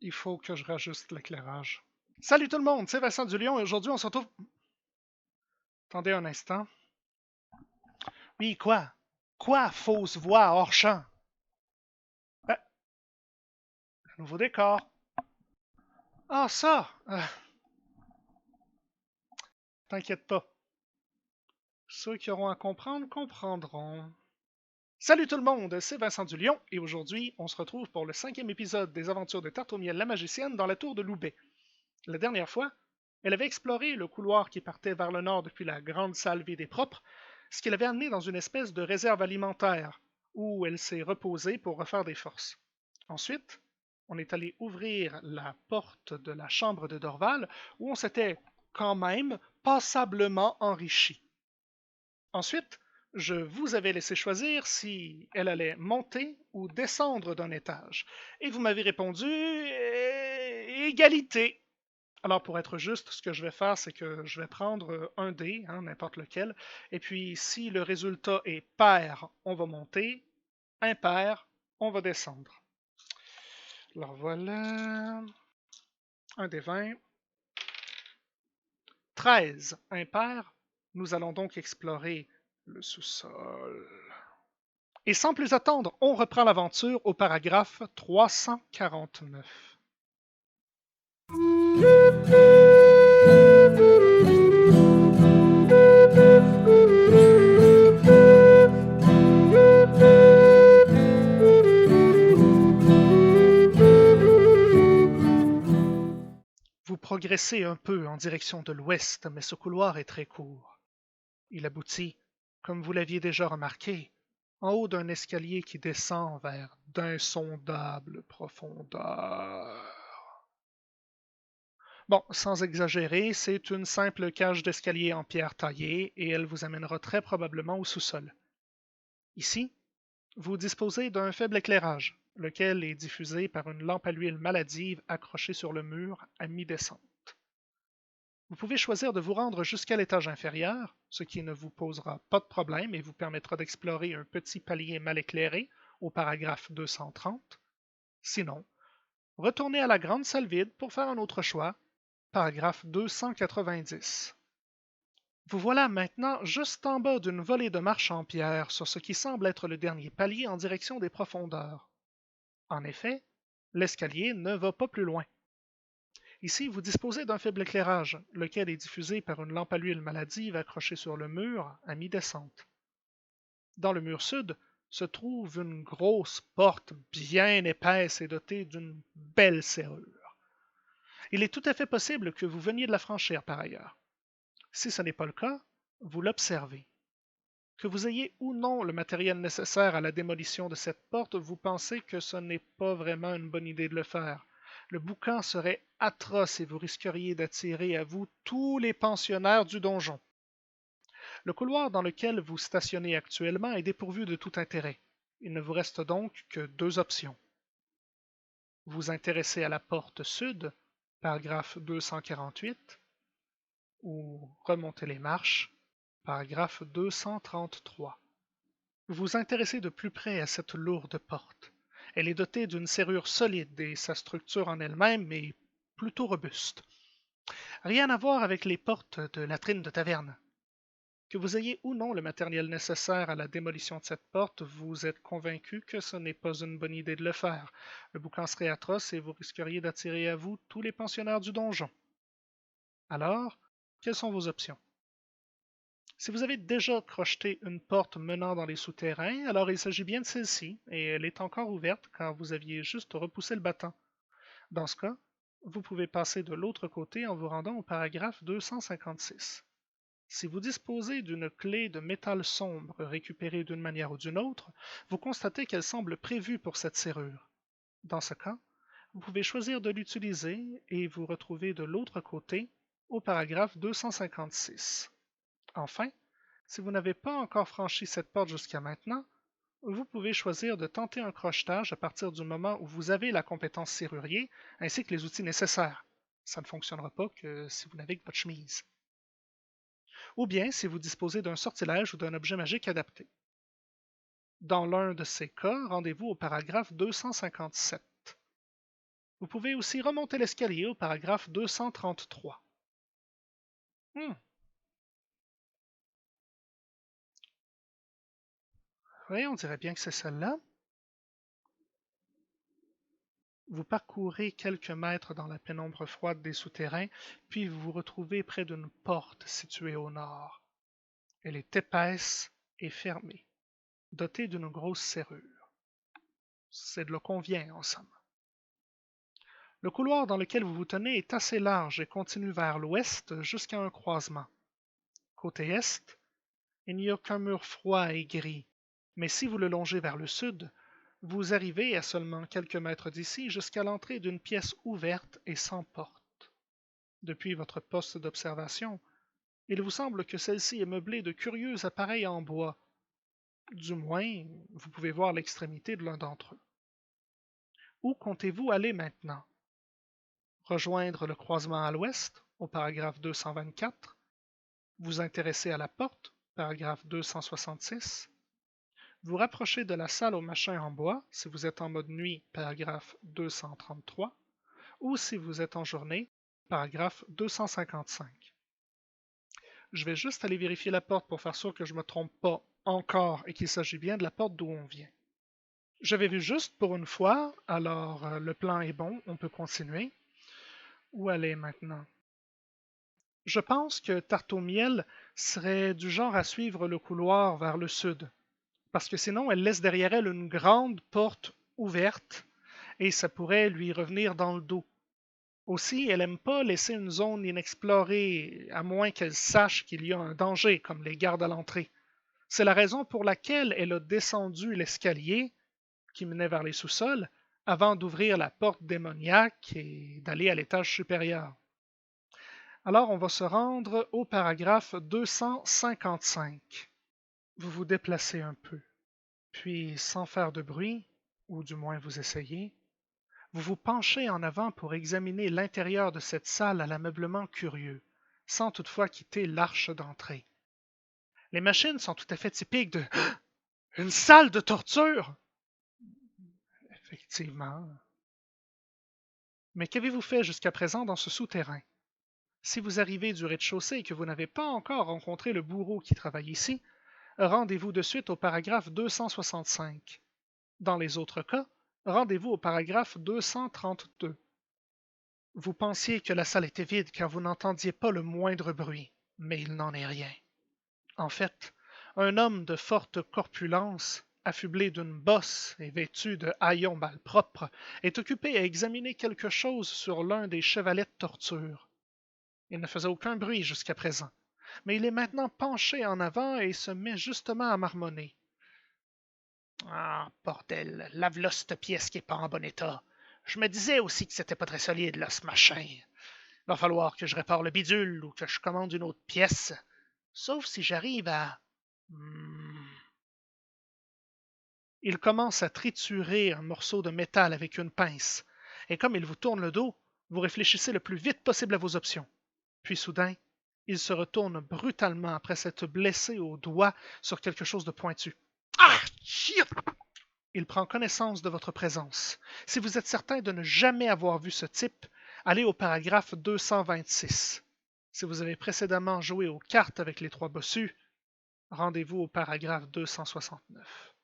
Il faut que je rajuste l'éclairage. Salut tout le monde, c'est Vincent Dulion et aujourd'hui on se retrouve... Attendez un instant. Oui, quoi? Quoi, fausse voix hors champ? Ben, nouveau décor. Ah, ça! T'inquiète pas. Ceux qui auront à comprendre, comprendront. Salut tout le monde, c'est Vincent Dulion et aujourd'hui on se retrouve pour le 5e épisode des aventures de Tarte au miel la magicienne dans la tour de Loubet. La dernière fois, elle avait exploré le couloir qui partait vers le nord depuis la grande salle vide et propre, ce qui l'avait amenée dans une espèce de réserve alimentaire, où elle s'est reposée pour refaire des forces. Ensuite, on est allé ouvrir la porte de la chambre de Dorval, où on s'était quand même passablement enrichi. Ensuite, je vous avais laissé choisir si elle allait monter ou descendre d'un étage, et vous m'avez répondu égalité. Alors, pour être juste, ce que je vais faire, c'est que je vais prendre un dé, n'importe lequel, et puis si le résultat est pair, on va monter, impair, on va descendre. Alors voilà, un des 20. 13, impair. Nous allons donc explorer le sous-sol. Et sans plus attendre, on reprend l'aventure au paragraphe 349. Vous progressez un peu en direction de l'ouest, mais ce couloir est très court. Il aboutit, comme vous l'aviez déjà remarqué, en haut d'un escalier qui descend vers d'insondables profondeurs. Bon, sans exagérer, c'est une simple cage d'escalier en pierre taillée et elle vous amènera très probablement au sous-sol. Ici, vous disposez d'un faible éclairage, lequel est diffusé par une lampe à l'huile maladive accrochée sur le mur à mi-descente. Vous pouvez choisir de vous rendre jusqu'à l'étage inférieur, ce qui ne vous posera pas de problème et vous permettra d'explorer un petit palier mal éclairé au paragraphe 230. Sinon, retournez à la grande salle vide pour faire un autre choix, paragraphe 290. Vous voilà maintenant juste en bas d'une volée de marches en pierre sur ce qui semble être le dernier palier en direction des profondeurs. En effet, l'escalier ne va pas plus loin. Ici, vous disposez d'un faible éclairage, lequel est diffusé par une lampe à l'huile maladive accrochée sur le mur à mi-descente. Dans le mur sud se trouve une grosse porte bien épaisse et dotée d'une belle serrure. Il est tout à fait possible que vous veniez de la franchir par ailleurs. Si ce n'est pas le cas, vous l'observez. Que vous ayez ou non le matériel nécessaire à la démolition de cette porte, vous pensez que ce n'est pas vraiment une bonne idée de le faire. Le boucan serait atroce et vous risqueriez d'attirer à vous tous les pensionnaires du donjon. Le couloir dans lequel vous stationnez actuellement est dépourvu de tout intérêt. Il ne vous reste donc que deux options. Vous intéresser à la porte sud, paragraphe 248, ou remonter les marches, paragraphe 233. Vous intéressez de plus près à cette lourde porte. Elle est dotée d'une serrure solide et sa structure en elle-même est plutôt robuste. Rien à voir avec les portes de latrines de taverne. Que vous ayez ou non le matériel nécessaire à la démolition de cette porte, vous êtes convaincu que ce n'est pas une bonne idée de le faire. Le boucan serait atroce et vous risqueriez d'attirer à vous tous les pensionnaires du donjon. Alors, quelles sont vos options? Si vous avez déjà crocheté une porte menant dans les souterrains, alors il s'agit bien de celle-ci, et elle est encore ouverte car vous aviez juste repoussé le battant. Dans ce cas, vous pouvez passer de l'autre côté en vous rendant au paragraphe 256. Si vous disposez d'une clé de métal sombre récupérée d'une manière ou d'une autre, vous constatez qu'elle semble prévue pour cette serrure. Dans ce cas, vous pouvez choisir de l'utiliser et vous retrouver de l'autre côté au paragraphe 256. Enfin, si vous n'avez pas encore franchi cette porte jusqu'à maintenant, vous pouvez choisir de tenter un crochetage à partir du moment où vous avez la compétence serrurier ainsi que les outils nécessaires. Ça ne fonctionnera pas que si vous n'avez que votre chemise. Ou bien si vous disposez d'un sortilège ou d'un objet magique adapté. Dans l'un de ces cas, rendez-vous au paragraphe 257. Vous pouvez aussi remonter l'escalier au paragraphe 233. Oui, on dirait bien que c'est celle-là. Vous parcourez quelques mètres dans la pénombre froide des souterrains, puis vous vous retrouvez près d'une porte située au nord. Elle est épaisse et fermée, dotée d'une grosse serrure. C'est de là qu'on vient, en somme. Le couloir dans lequel vous vous tenez est assez large et continue vers l'ouest jusqu'à un croisement. Côté est, il n'y a qu'un mur froid et gris, mais si vous le longez vers le sud, vous arrivez à seulement quelques mètres d'ici jusqu'à l'entrée d'une pièce ouverte et sans porte. Depuis votre poste d'observation, il vous semble que celle-ci est meublée de curieux appareils en bois. Du moins, vous pouvez voir l'extrémité de l'un d'entre eux. Où comptez-vous aller maintenant? Rejoindre le croisement à l'ouest, au paragraphe 224, vous intéresser à la porte, paragraphe 266, vous rapprocher de la salle aux machins en bois, si vous êtes en mode nuit, paragraphe 233, ou si vous êtes en journée, paragraphe 255. Je vais juste aller vérifier la porte pour faire sûr que je ne me trompe pas encore et qu'il s'agit bien de la porte d'où on vient. J'avais vu juste pour une fois, alors le plan est bon, on peut continuer. Où aller maintenant? Je pense que Tarte au miel serait du genre à suivre le couloir vers le sud, parce que sinon elle laisse derrière elle une grande porte ouverte et ça pourrait lui revenir dans le dos. Aussi, elle n'aime pas laisser une zone inexplorée, à moins qu'elle sache qu'il y a un danger, comme les gardes à l'entrée. C'est la raison pour laquelle elle a descendu l'escalier qui menait vers les sous-sols avant d'ouvrir la porte démoniaque et d'aller à l'étage supérieur. Alors, on va se rendre au paragraphe 255. Vous vous déplacez un peu, puis sans faire de bruit, ou du moins vous essayez, vous vous penchez en avant pour examiner l'intérieur de cette salle à l'ameublement curieux, sans toutefois quitter l'arche d'entrée. Les machines sont tout à fait typiques de une salle de torture! Effectivement. Mais qu'avez-vous fait jusqu'à présent dans ce souterrain? Si vous arrivez du rez-de-chaussée et que vous n'avez pas encore rencontré le bourreau qui travaille ici, rendez-vous de suite au paragraphe 265. Dans les autres cas, rendez-vous au paragraphe 232. Vous pensiez que la salle était vide car vous n'entendiez pas le moindre bruit, mais il n'en est rien. En fait, un homme de forte corpulence, affublé d'une bosse et vêtu de haillons malpropres, est occupé à examiner quelque chose sur l'un des chevalets de torture. Il ne faisait aucun bruit jusqu'à présent, mais il est maintenant penché en avant et se met justement à marmonner. Ah, bordel, lave-là cette pièce qui est pas en bon état. Je me disais aussi que c'était pas très solide, là, ce machin. Va falloir que je répare le bidule ou que je commande une autre pièce. Sauf si j'arrive à... Il commence à triturer un morceau de métal avec une pince, et comme il vous tourne le dos, vous réfléchissez le plus vite possible à vos options. Puis soudain, il se retourne brutalement après s'être blessé au doigt sur quelque chose de pointu. Ah! Il prend connaissance de votre présence. Si vous êtes certain de ne jamais avoir vu ce type, allez au paragraphe 226. Si vous avez précédemment joué aux cartes avec les trois bossus, rendez-vous au paragraphe 269.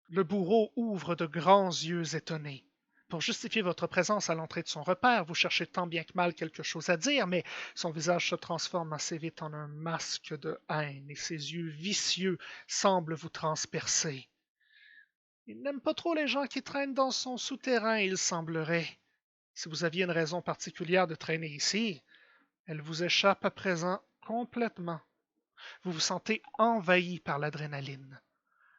Le bourreau ouvre de grands yeux étonnés. Pour justifier votre présence à l'entrée de son repère, vous cherchez tant bien que mal quelque chose à dire, mais son visage se transforme assez vite en un masque de haine et ses yeux vicieux semblent vous transpercer. Il n'aime pas trop les gens qui traînent dans son souterrain, il semblerait. Si vous aviez une raison particulière de traîner ici, elle vous échappe à présent complètement. Vous vous sentez envahi par l'adrénaline.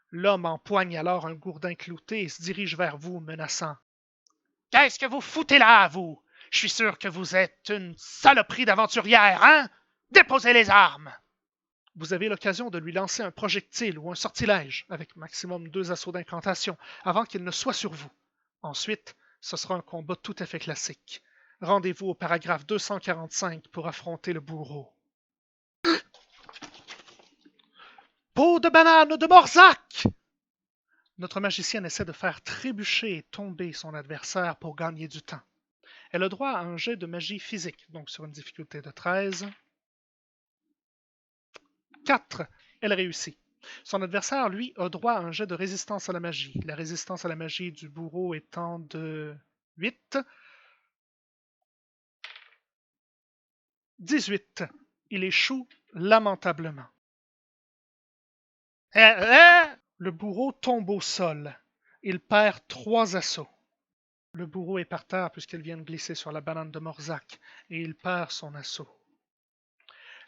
L'homme empoigne alors un gourdin clouté et se dirige vers vous, menaçant. « Qu'est-ce que vous foutez là, vous? Je suis sûr que vous êtes une saloperie d'aventurière, hein? Déposez les armes! » Vous avez l'occasion de lui lancer un projectile ou un sortilège, avec maximum 2 assauts d'incantation, avant qu'il ne soit sur vous. Ensuite, ce sera un combat tout à fait classique. Rendez-vous au paragraphe 245 pour affronter le bourreau. Peau de banane de Morzac! Notre magicienne essaie de faire trébucher et tomber son adversaire pour gagner du temps. Elle a droit à un jet de magie physique, donc sur une difficulté de 13. 4. Elle réussit. Son adversaire, lui, a droit à un jet de résistance à la magie. La résistance à la magie du bourreau étant de 8. 18. Il échoue lamentablement. Le bourreau tombe au sol. Il perd 3 assauts. Le bourreau est par terre puisqu'il vient de glisser sur la banane de Morzak et il perd son assaut.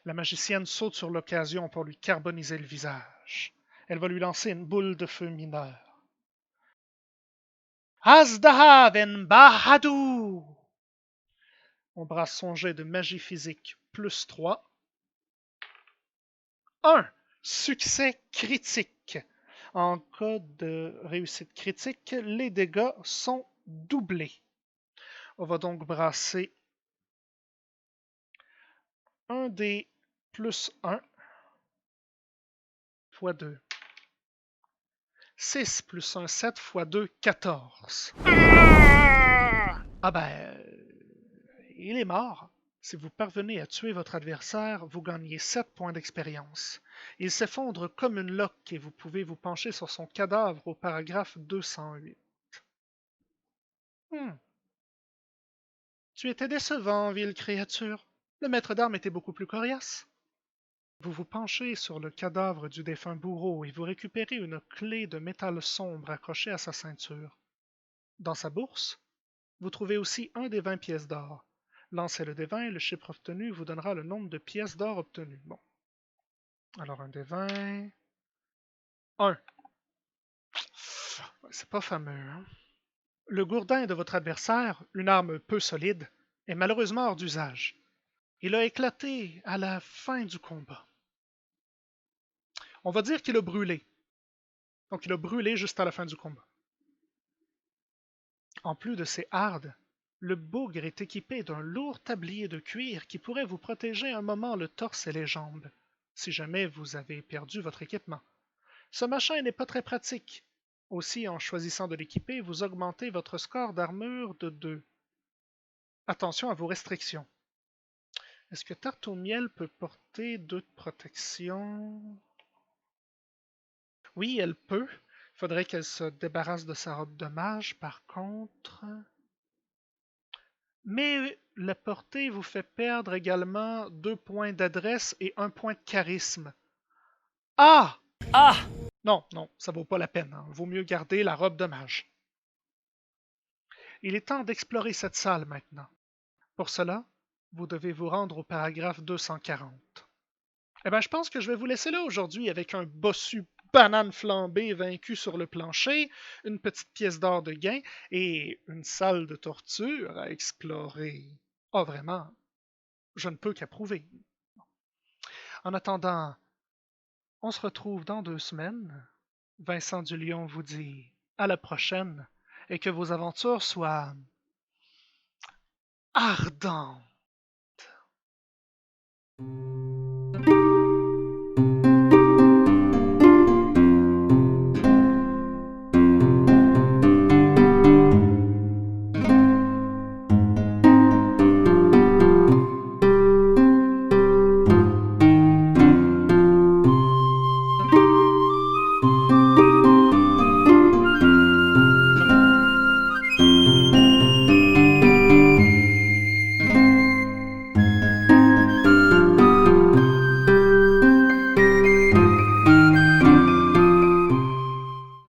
La magicienne saute sur l'occasion pour lui carboniser le visage. Elle va lui lancer une boule de feu mineure. Azdahaven Bahadou! On brasse son jet de magie physique plus 3. 1. Succès critique. En cas de réussite critique, les dégâts sont doublés. On va donc brasser un dé plus 1 fois 2. 6 plus 1, 7 fois 2, 14. Ah ben, il est mort. Si vous parvenez à tuer votre adversaire, vous gagnez 7 points d'expérience. Il s'effondre comme une loque et vous pouvez vous pencher sur son cadavre au paragraphe 208. Tu étais décevant, ville créature. Le maître d'armes était beaucoup plus coriace. Vous vous penchez sur le cadavre du défunt bourreau et vous récupérez une clé de métal sombre accrochée à sa ceinture. Dans sa bourse, vous trouvez aussi un des 20 pièces d'or. Lancez le dé 20 et le chiffre obtenu vous donnera le nombre de pièces d'or obtenues. Bon. Alors un dé 20. 1. C'est pas fameux, hein? Le gourdin de votre adversaire, une arme peu solide, est malheureusement hors d'usage. Il a éclaté à la fin du combat. On va dire qu'il a brûlé. Donc il a brûlé juste à la fin du combat. En plus de ses hardes, le bougre est équipé d'un lourd tablier de cuir qui pourrait vous protéger un moment le torse et les jambes, si jamais vous avez perdu votre équipement. Ce machin n'est pas très pratique. Aussi, en choisissant de l'équiper, vous augmentez votre score d'armure de 2. Attention à vos restrictions. Est-ce que Tarte au miel peut porter 2 de protection? Oui, elle peut. Il faudrait qu'elle se débarrasse de sa robe de mage, par contre. Mais la portée vous fait perdre également 2 points d'adresse et 1 point de charisme. Ah! Ah! Non, non, ça vaut pas la peine. Hein. Vaut mieux garder la robe de mage. Il est temps d'explorer cette salle maintenant. Pour cela, vous devez vous rendre au paragraphe 240. Eh bien, je pense que je vais vous laisser là aujourd'hui avec un bossu banane flambée vaincu sur le plancher, une petite pièce d'or de gain et une salle de torture à explorer. Ah, vraiment, je ne peux qu'approuver. En attendant, on se retrouve dans 2 semaines. Vincent Dulion vous dit à la prochaine et que vos aventures soient ardentes.